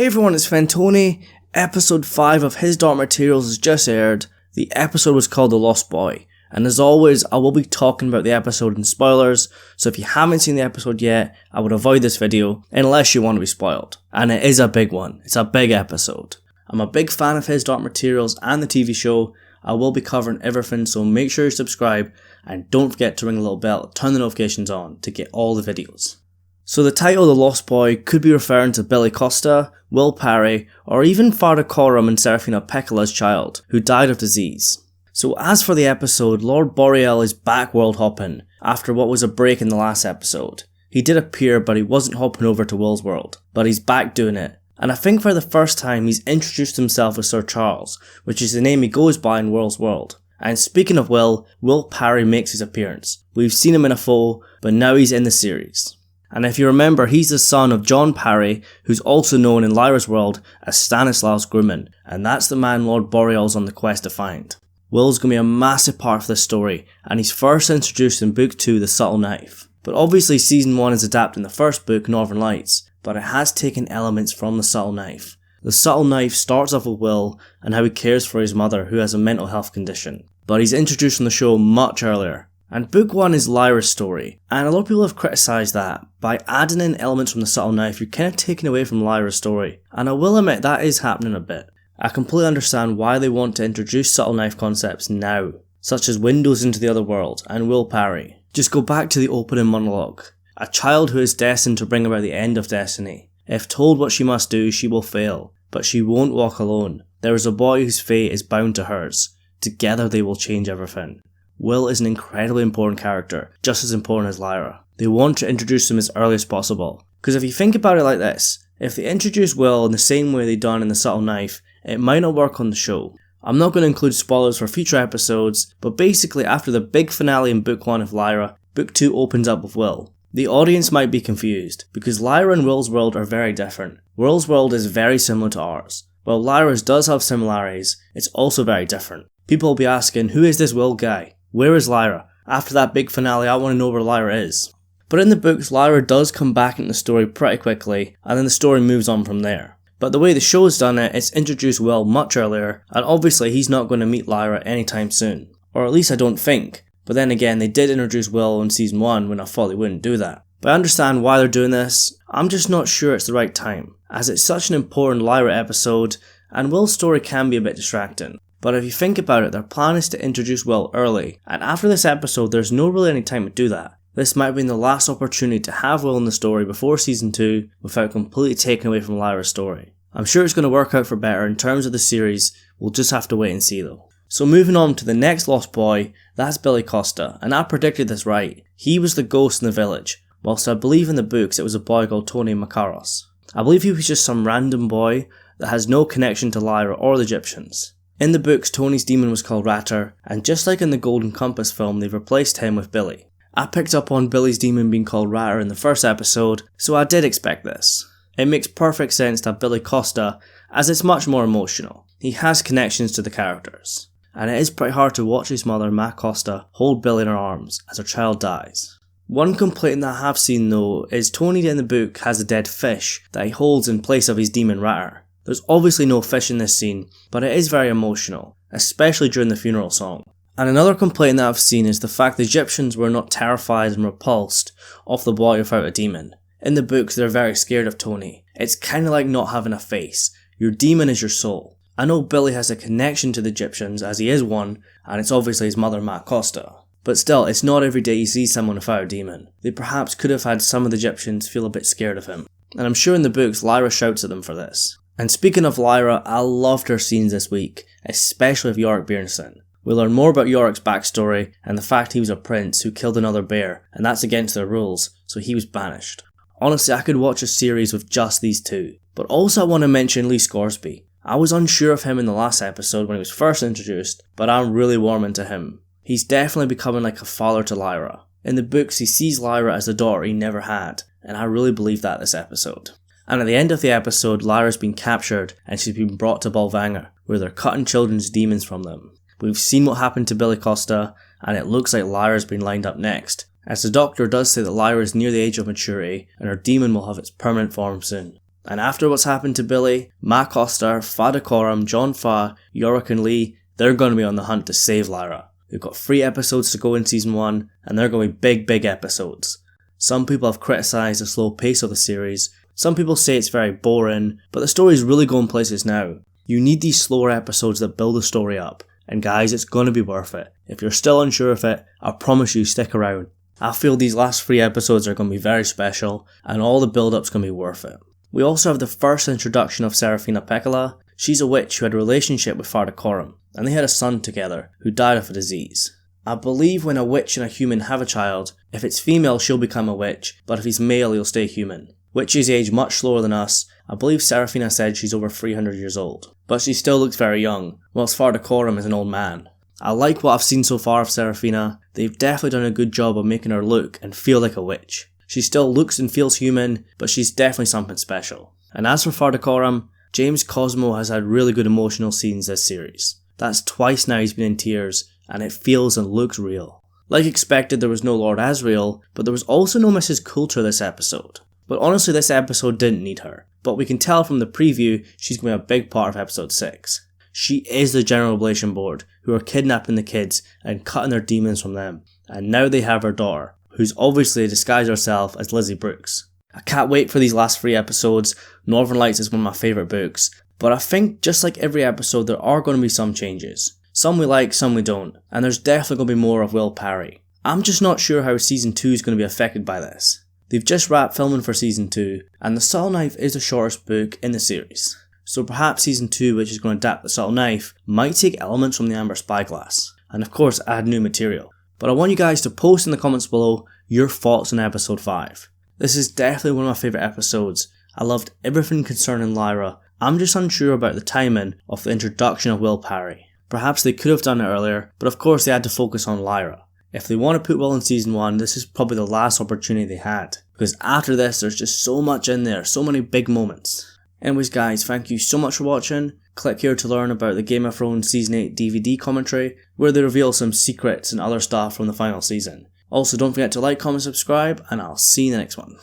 Hey everyone, it's Fentony. Episode 5 of His Dark Materials has just aired. The episode was called The Lost Boy, and as always, I will be talking about the episode in spoilers, so if you haven't seen the episode yet, I would avoid this video unless you want to be spoiled. And it is a big one. It's a big episode. I'm a big fan of His Dark Materials and the TV show. I will be covering everything, so make sure you subscribe and don't forget to ring the little bell, turn the notifications on to get all the videos. So the title The Lost Boy could be referring to Billy Costa, Will Parry, or even Father Coram and Serafina Peccola's child, who died of disease. So as for the episode, Lord Boreal is back world hopping, after what was a break in the last episode. He did appear, but he wasn't hopping over to Will's world, but he's back doing it. And I think for the first time he's introduced himself as Sir Charles, which is the name he goes by in Will's world. And speaking of Will Parry makes his appearance. We've seen him in a photo, but now he's in the series. And if you remember, he's the son of John Parry, who's also known in Lyra's world as Stanislaus Grumman, and that's the man Lord Boreal's on the quest to find. Will's going to be a massive part of this story, and he's first introduced in Book 2, The Subtle Knife. But obviously Season 1 is adapting the first book, Northern Lights, but it has taken elements from The Subtle Knife. The Subtle Knife starts off with Will and how he cares for his mother, who has a mental health condition. But he's introduced in the show much earlier. And Book 1 is Lyra's story, and a lot of people have criticised that. By adding in elements from The Subtle Knife, you're kind of taking away from Lyra's story, and I will admit that is happening a bit. I completely understand why they want to introduce Subtle Knife concepts now, such as windows into the other world, and Will Parry. Just go back to the opening monologue. A child who is destined to bring about the end of destiny. If told what she must do, she will fail, but she won't walk alone. There is a boy whose fate is bound to hers. Together they will change everything. Will is an incredibly important character, just as important as Lyra. They want to introduce him as early as possible. Because if you think about it like this, if they introduce Will in the same way they done in The Subtle Knife, it might not work on the show. I'm not going to include spoilers for future episodes, but basically after the big finale in Book 1 of Lyra, Book 2 opens up with Will. The audience might be confused, because Lyra and Will's world are very different. Will's world is very similar to ours. While Lyra's does have similarities, it's also very different. People will be asking, who is this Will guy? Where is Lyra? After that big finale, I want to know where Lyra is. But in the books, Lyra does come back into the story pretty quickly, and then the story moves on from there. But the way the show has done it, it's introduced Will much earlier, and obviously he's not going to meet Lyra anytime soon. Or at least I don't think. But then again, they did introduce Will in Season 1 when I thought they wouldn't do that. But I understand why they're doing this. I'm just not sure it's the right time, as it's such an important Lyra episode, and Will's story can be a bit distracting. But if you think about it, their plan is to introduce Will early, and after this episode there's no really any time to do that. This might have been the last opportunity to have Will in the story before Season 2 without completely taking away from Lyra's story. I'm sure it's going to work out for better in terms of the series, we'll just have to wait and see though. So moving on to the next Lost Boy, that's Billy Costa, and I predicted this right. He was the ghost in the village, whilst I believe in the books it was a boy called Tony Makaros. I believe he was just some random boy that has no connection to Lyra or the Egyptians. In the books, Tony's demon was called Ratter, and just like in the Golden Compass film, they've replaced him with Billy. I picked up on Billy's demon being called Ratter in the first episode, so I did expect this. It makes perfect sense to have Billy Costa, as it's much more emotional. He has connections to the characters. And it is pretty hard to watch his mother, Ma Costa, hold Billy in her arms as her child dies. One complaint that I have seen though, is Tony in the book has a dead fish that he holds in place of his demon Ratter. There's obviously no fish in this scene, but it is very emotional, especially during the funeral song. And another complaint that I've seen is the fact the Egyptians were not terrified and repulsed of the boy without a demon. In the books they're very scared of Tony. It's kinda like not having a face. Your demon is your soul. I know Billy has a connection to the Egyptians as he is one, and it's obviously his mother Ma Costa. But still, it's not every day you see someone without a demon. They perhaps could have had some of the Egyptians feel a bit scared of him. And I'm sure in the books Lyra shouts at them for this. And speaking of Lyra, I loved her scenes this week, especially with Yorick Bjornsson. We learn more about Yorick's backstory and the fact he was a prince who killed another bear, and that's against their rules, so he was banished. Honestly, I could watch a series with just these two. But also I want to mention Lee Scoresby. I was unsure of him in the last episode when he was first introduced, but I'm really warming to him. He's definitely becoming like a father to Lyra. In the books he sees Lyra as the daughter he never had, and I really believe that this episode. And at the end of the episode, Lyra's been captured and she's been brought to Bolvangar, where they're cutting children's demons from them. We've seen what happened to Billy Costa, and it looks like Lyra's been lined up next, as the doctor does say that Lyra is near the age of maturity and her demon will have its permanent form soon. And after what's happened to Billy, Ma Costa, Fada Coram, John Fa, Yorick and Lee, they're going to be on the hunt to save Lyra. We've got 3 episodes to go in season 1, and they're going to be big episodes. Some people have criticised the slow pace of the series, some people say it's very boring, but the story's really going places now. You need these slower episodes that build the story up, and guys, it's going to be worth it. If you're still unsure of it, I promise you, stick around. I feel these last 3 episodes are going to be very special, and all the build-up's going to be worth it. We also have the first introduction of Serafina Pekkala. She's a witch who had a relationship with Fada Coram, and they had a son together, who died of a disease. I believe when a witch and a human have a child, if it's female she'll become a witch, but if he's male he'll stay human. Witches age much slower than us. I believe Serafina said she's over 300 years old, but she still looks very young, whilst Fada Coram is an old man. I like what I've seen so far of Serafina. They've definitely done a good job of making her look and feel like a witch. She still looks and feels human, but she's definitely something special. And as for Fada Coram, James Cosmo has had really good emotional scenes this series. That's twice now he's been in tears, and it feels and looks real. Like expected, there was no Lord Asriel, but there was also no Mrs. Coulter this episode. But honestly, this episode didn't need her. But we can tell from the preview, she's going to be a big part of episode 6. She is the General Oblation Board, who are kidnapping the kids and cutting their demons from them. And now they have her daughter, who's obviously disguised herself as Lizzie Brooks. I can't wait for these last 3 episodes. Northern Lights is one of my favourite books, but I think just like every episode there are going to be some changes. Some we like, some we don't, and there's definitely going to be more of Will Parry. I'm just not sure how season 2 is going to be affected by this. They've just wrapped filming for season 2, and The Subtle Knife is the shortest book in the series. So perhaps season 2, which is going to adapt The Subtle Knife, might take elements from the Amber Spyglass, and of course add new material. But I want you guys to post in the comments below your thoughts on episode 5. This is definitely one of my favourite episodes. I loved everything concerning Lyra. I'm just unsure about the timing of the introduction of Will Parry. Perhaps they could have done it earlier, but of course they had to focus on Lyra. If they want to put Will in season 1, this is probably the last opportunity they had. Because after this, there's just so much in there, so many big moments. Anyways guys, thank you so much for watching. Click here to learn about the Game of Thrones Season 8 DVD commentary, where they reveal some secrets and other stuff from the final season. Also, don't forget to like, comment, subscribe, and I'll see you in the next one.